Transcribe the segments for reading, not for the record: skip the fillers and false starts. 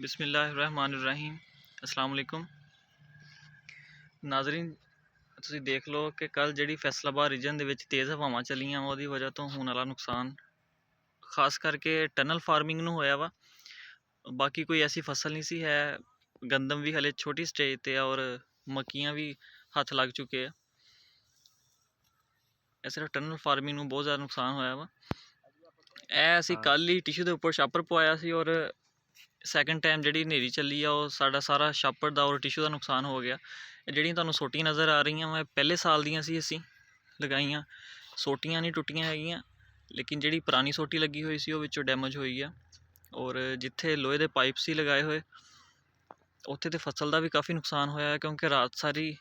ਬਿਸਮਿਲ੍ਲਾਹਿਰਰਹਿਮਾਨਿਰਰਹੀਮ। अस्सलाम वालेकुम ਨਾਜ਼ਰੀਨ, ਤੁਸੀਂ ਦੇਖ ਲਓ ਕਿ ਕੱਲ੍ਹ ਜਿਹੜੀ ਫੈਸਲਾਬਾਦ ਰੀਜਨ ਦੇ ਵਿੱਚ ਤੇਜ਼ ਹਵਾਵਾਂ ਚੱਲੀਆਂ ਉਹਦੀ ਵਜ੍ਹਾ ਤੋਂ ਹੋਣ ਵਾਲਾ ਨੁਕਸਾਨ ਖਾਸ ਕਰਕੇ ਟਨਲ ਫਾਰਮਿੰਗ ਨੂੰ ਹੋਇਆ ਵਾ। ਬਾਕੀ ਕੋਈ ਐਸੀ ਫਸਲ ਨਹੀਂ ਸੀ ਹੈ। ਗੰਦਮ ਵੀ ਹਲੇ ਛੋਟੀ ਸਟੇਜ 'ਤੇ ਆ ਔਰ ਮੱਕੀਆਂ ਵੀ ਹੱਥ ਲੱਗ ਚੁੱਕੇ ਆ। ਇਸ ਤਰ੍ਹਾਂ ਟਨਲ ਫਾਰਮਿੰਗ ਨੂੰ ਬਹੁਤ ਜ਼ਿਆਦਾ ਨੁਕਸਾਨ ਹੋਇਆ ਵਾ। ਇਹ ਅਸੀਂ ਕੱਲ੍ਹ ਹੀ ਟਿਸ਼ੂ ਦੇ ਉੱਪਰ ਛਾਪਰ ਪਵਾਇਆ ਸੀ ਔਰ ਸੈਕਿੰਡ ਟਾਈਮ ਜਿਹੜੀ ਹਨੇਰੀ ਚੱਲੀ ਆ ਉਹ ਸਾਡਾ ਸਾਰਾ ਛਾਪਰ ਦਾ ਔਰ ਟਿਸ਼ੂ ਦਾ ਨੁਕਸਾਨ ਹੋ ਗਿਆ। ਜਿਹੜੀਆਂ ਤੁਹਾਨੂੰ ਸੋਟੀਆਂ ਨਜ਼ਰ ਆ ਰਹੀਆਂ ਵਾ ਪਹਿਲੇ ਸਾਲ ਦੀਆਂ ਸੀ, ਅਸੀਂ ਲਗਾਈਆਂ। ਸੋਟੀਆਂ ਨਹੀਂ ਟੁੱਟੀਆਂ ਹੈਗੀਆਂ, ਲੇਕਿਨ ਜਿਹੜੀ ਪੁਰਾਣੀ ਸੋਟੀ ਲੱਗੀ ਹੋਈ ਸੀ ਉਹ ਵਿੱਚੋਂ ਡੈਮੇਜ ਹੋਈ ਆ। ਔਰ ਜਿੱਥੇ ਲੋਹੇ ਦੇ ਪਾਈਪ ਸੀ ਲਗਾਏ ਹੋਏ ਉੱਥੇ ਤਾਂ ਫਸਲ ਦਾ ਵੀ ਕਾਫੀ ਨੁਕਸਾਨ ਹੋਇਆ, ਕਿਉਂਕਿ ਰਾਤ ਸਾਰੀ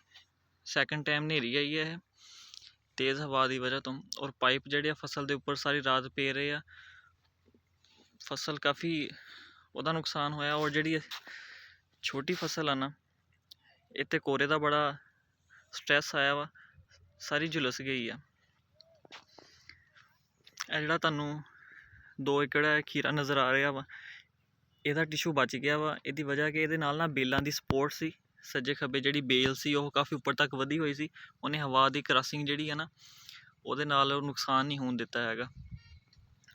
ਸੈਕਿੰਡ ਟਾਈਮ ਹਨੇਰੀ ਆਈ ਹੈ ਤੇਜ਼ ਹਵਾ ਦੀ ਵਜ੍ਹਾ ਤੋਂ, ਔਰ ਪਾਈਪ ਜਿਹੜੇ ਆ ਫਸਲ ਦੇ ਉੱਪਰ ਸਾਰੀ ਰਾਤ ਪਏ ਰਹੇ ਆ। ਫਸਲ ਕਾਫੀ ਉਹਦਾ ਨੁਕਸਾਨ ਹੋਇਆ। ਔਰ ਜਿਹੜੀ ਛੋਟੀ ਫਸਲ ਆ ਨਾ, ਇਹ 'ਤੇ ਕੋਰੇ ਦਾ ਬੜਾ ਸਟ੍ਰੈਸ ਆਇਆ ਵਾ, ਸਾਰੀ ਝੁਲਸ ਗਈ ਆ। ਇਹ ਜਿਹੜਾ ਤੁਹਾਨੂੰ 2 ਏਕੜ ਖੀਰਾ ਨਜ਼ਰ ਆ ਰਿਹਾ ਵਾ, ਇਹਦਾ ਟਿਸ਼ੂ ਬਚ ਗਿਆ ਵਾ। ਇਹਦੀ ਵਜ੍ਹਾ ਕਿ ਇਹਦੇ ਨਾਲ ਨਾ ਬੇਲਾਂ ਦੀ ਸਪੋਰਟ ਸੀ, ਸੱਜੇ ਖੱਬੇ ਜਿਹੜੀ ਬੇਲ ਸੀ ਉਹ ਕਾਫੀ ਉੱਪਰ ਤੱਕ ਵਧੀ ਹੋਈ ਸੀ। ਉਹਨੇ ਹਵਾ ਦੀ ਕ੍ਰਾਸਿੰਗ ਜਿਹੜੀ ਹੈ ਨਾ ਉਹਦੇ ਨਾਲ ਉਹ ਨੁਕਸਾਨ ਨਹੀਂ ਹੋਣ ਦਿੱਤਾ ਹੈਗਾ।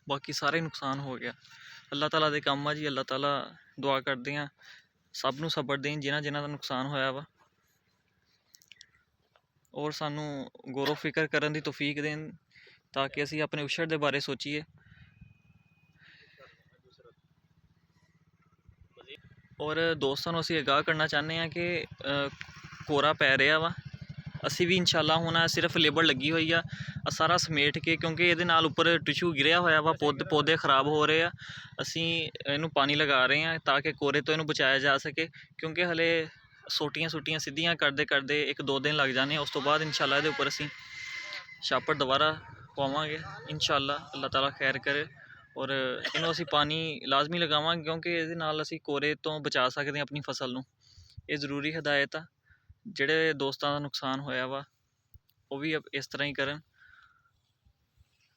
ਬਾਕੀ ਸਾਰਾ ਹੀ ਨੁਕਸਾਨ ਹੋ ਗਿਆ। ਅੱਲਾਹ ਤਾਲਾ ਦੇ ਕੰਮ ਆ ਜੀ। ਅੱਲਾਹ ਤਾਲਾ ਦੁਆ ਕਰਦੇ ਹਾਂ ਸਭ ਨੂੰ ਸਬਰ ਦੇਣ ਜਿਨ੍ਹਾਂ ਦਾ ਨੁਕਸਾਨ ਹੋਇਆ ਵਾ, ਔਰ ਸਾਨੂੰ ਗੌਰ ਫਿਕਰ ਕਰਨ ਦੀ ਤੌਫੀਕ ਦੇਣ ਤਾਂ ਕਿ ਅਸੀਂ ਆਪਣੇ ਉਸ਼ਰ ਦੇ ਬਾਰੇ ਸੋਚੀਏ। ਔਰ ਦੋਸਤਾਂ ਨੂੰ ਅਸੀਂ ਆਗਾਹ ਕਰਨਾ ਚਾਹੁੰਦੇ ਹਾਂ ਕਿ ਕੋਰਾ ਪੈ ਰਿਹਾ ਵਾ। ਅਸੀਂ ਵੀ ਇਨਸ਼ਾਅੱਲਾ ਹੁਣ ਸਿਰਫ ਲੇਬਰ ਲੱਗੀ ਹੋਈ ਆ ਸਾਰਾ ਸਮੇਟ ਕੇ, ਕਿਉਂਕਿ ਇਹਦੇ ਨਾਲ ਉੱਪਰ ਟਿਸ਼ੂ ਗਿਰਿਆ ਹੋਇਆ ਵਾ, ਪੌਦੇ ਖ਼ਰਾਬ ਹੋ ਰਹੇ ਆ। ਅਸੀਂ ਇਹਨੂੰ ਪਾਣੀ ਲਗਾ ਰਹੇ ਹਾਂ ਤਾਂ ਕਿ ਕੋਰੇ ਤੋਂ ਇਹਨੂੰ ਬਚਾਇਆ ਜਾ ਸਕੇ, ਕਿਉਂਕਿ ਹਲੇ ਸੋਟੀਆਂ ਸਿੱਧੀਆਂ ਕਰਦੇ 1-2 ਦਿਨ ਲੱਗ ਜਾਣੇ। ਉਸ ਤੋਂ ਬਾਅਦ ਇਨਸ਼ਾਅੱਲਾ ਇਹਦੇ ਉੱਪਰ ਅਸੀਂ ਛਾਪਰ ਦੁਬਾਰਾ ਪਵਾਵਾਂਗੇ ਇਨਸ਼ਾਅੱਲਾ। ਅੱਲਾਹ ਤਾਲਾ ਖੈਰ ਕਰੇ। ਔਰ ਇਹਨੂੰ ਅਸੀਂ ਪਾਣੀ ਲਾਜ਼ਮੀ ਲਗਾਵਾਂਗੇ, ਕਿਉਂਕਿ ਇਹਦੇ ਨਾਲ ਅਸੀਂ ਕੋਰੇ ਤੋਂ ਬਚਾ ਸਕਦੇ ਹਾਂ ਆਪਣੀ ਫਸਲ ਨੂੰ। ਇਹ ਜ਼ਰੂਰੀ ਹਦਾਇਤ ਆ। ਜਿਹੜੇ ਦੋਸਤਾਂ ਦਾ ਨੁਕਸਾਨ ਹੋਇਆ ਵਾ ਉਹ ਵੀ ਇਸ ਤਰ੍ਹਾਂ ਹੀ ਕਰਨ।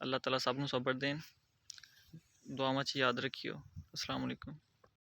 ਅੱਲਾਹ ਤਾਲਾ ਸਭ ਨੂੰ ਸਬਰ ਦੇਣ। ਦੁਆਵਾਂ 'ਚ ਯਾਦ ਰੱਖਿਓ। अस्सलाम वालेकुम।